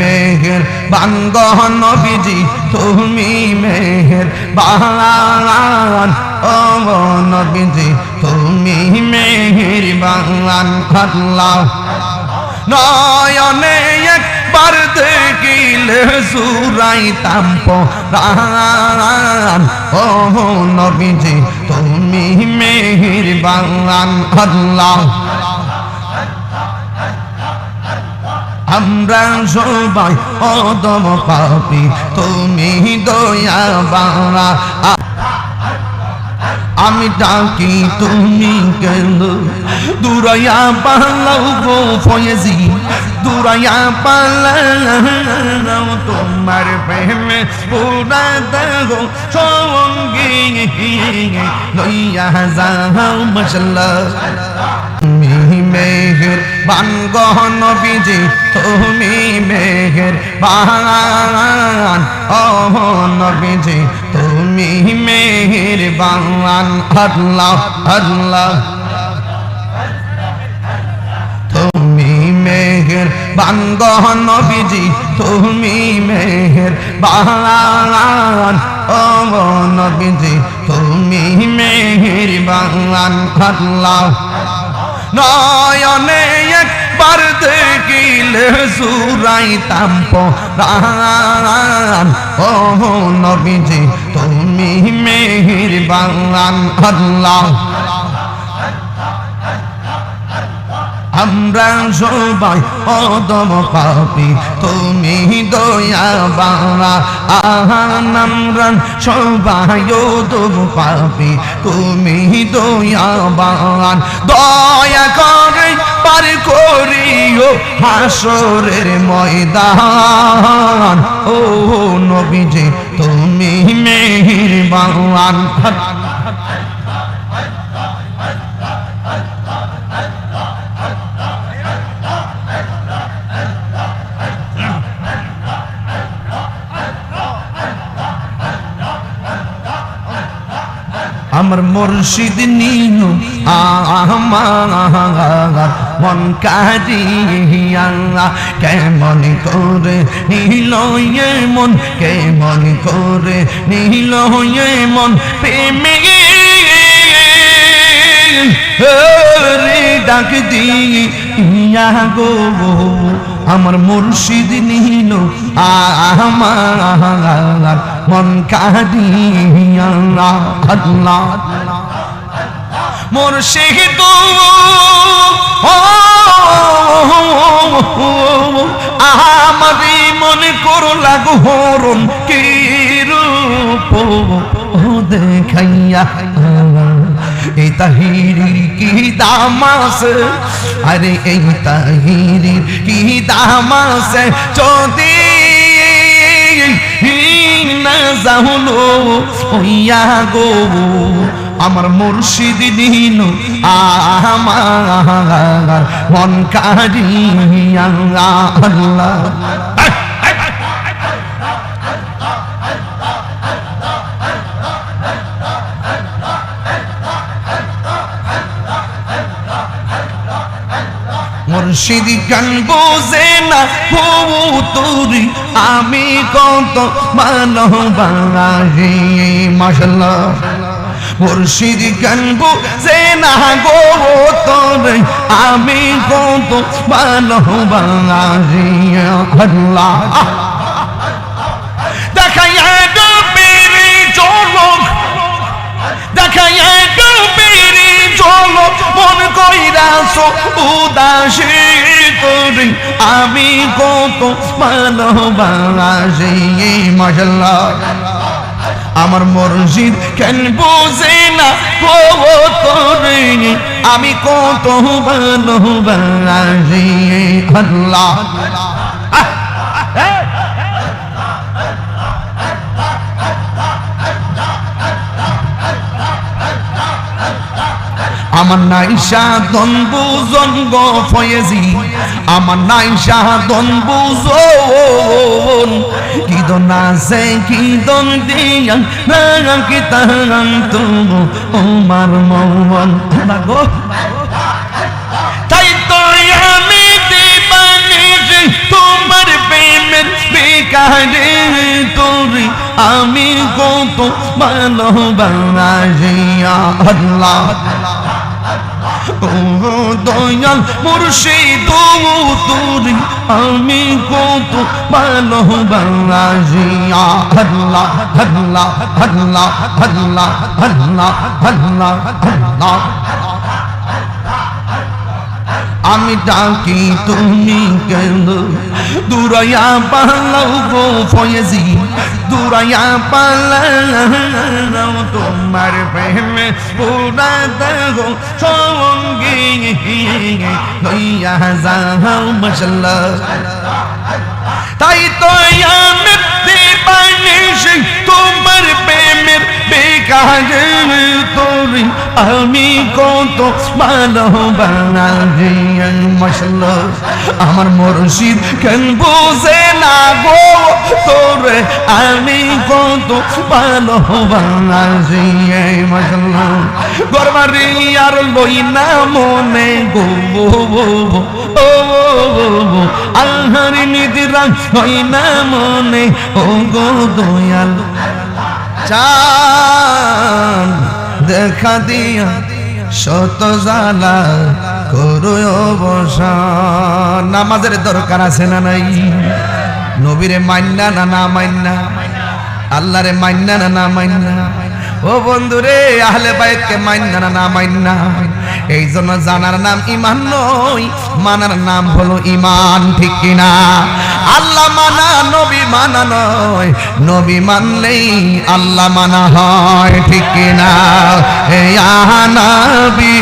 মেহের বাঙ্গহ নবীজি তুমি মেহের বান ও নবীজি তুমি মেহের বান আল্লাহ নয়নে একবার দেখিলে জুড়াইতাম পরাণ ও নবীজি তুমি মেহের বান আল্লাহ আমরা সবাই অদম পাপী তুমি দয়াবান আমি ডাকি তুমি কেন দূরাইয়া পালাও গো ফয়েজি দূরাইয়া পালাও তোমার প্রেমে পুরা দেহ সঙ্গী লইয়া যাও মাশাআল্লাহ মেহের বান গো নবীজি তুমি মেহের বান ও নবীজি তুমি মেহের বান আল্লাহ আল্লাহ তুমি মেহের বান গো নবীজি তুমি মেহের বান ও নবীজি তুমি মেহের বান আল্লাহ নয়নে একবার দেখিলে জুড়াইতাম পরাণ ও নবীজি তুমি মেহের বান আল্লাহ আমরা সবাই অদম পাপী তুমি দয়াবান আমরা সবাই অদম পাপী তুমি দয়াবান দয়া করে পার করিও হাসরের ময়দান ও নবীজি তুমি মেহের বান আমার মুর্শিদ নিনু আমার মন কারিয়া কেমন করে নিল মন কেমন করে নিল মন প্রেমে রে ডাক দিয়া গো আমার মুর্শিদ নিল আমার মন কারিয়া আল্লাহ মুর্শিদ আমারি মনে করো লাগো হরণ কি রূপ দেখাইয়া এই তাহিরির কি দাম আছে আরে এই তাহিরির কি দাম আছে যদি না জানো ওইয়া গো আমার মুর্শিদ নিল আমার মন কারিয়া আল্লাহ মুর্শিদ গান বোঝে না তোরি আমি কত ভালোবাসি মাশাআল্লাহ মুর্শিদ গান বোঝে না গো তোরে আমি কত ভালোবাসি আল্লাহ দেখাইয়া ডুবেরি চলক দেখাইয়া ডুবেরি চলক মন কইরাছো উদাসী তোরে আমি কত ভালোবাসি মাশাআল্লাহ আমার মুর্শিদ কেন বোঝে না ও তোরে আমি কত ভালোবাসি আল্লাহ আমার নাইশা দন বুজন গো ফয়েজি আমার নাইশা দন বুজন কি দন আছে কি দন দিয়ান না কি তাহান তো আমার মন না গো তাই তো আমি দিবানি তোমার প্রেমের বেকারে তোরে আমি কত ভালোবাসি আল্লাহ ও দয়াল মুর্শিদ তোরে আমি কত ভালোবাসি আল্লাহ আল্লাহ আল্লাহ আল্লাহ আল্লাহ আল্লাহ আল্লাহ আমি ডাকি তুমি কেন দুরাইয়া পালাও গো ফয়েজি দুরাইয়া পালাও তোমার প্রেমে পুরা দেহ সঙ্গী লইয়া যাও মাশাআল্লাহ তাই তো আমি দিবানিশি তোমার প্রেমের বেকারে তোরে আমি কত ভালোবাসি মাশাআল্লাহ আমার মুর্শিদ কেন বুঝে না গো তোরে আমি কত ভালোবাসি মাশাআল্লাহ গরবারি আর লই না মনে গো ও আল্লাহর নিদিরা হই না মনে ও গো দয়াল চাঁদ দেখা দিয়া শত জ্বালা করো অবসান নামাজের দরকার আছে না নাই নবীরে মান্না না না মান্না আল্লাহরে মান্না না না মান্না ও বন্ধুরে আহলে বাইতকে মান্না না না মান্না এই জন্য জানার নাম ঈমান নয় মানার নাম হলো ঈমান ঠিক কিনা আল্লাহ মানা নবী মানা নয় নবী মানলেই আল্লাহ মানা হয় ঠিক কিনা হে ইয়া নবী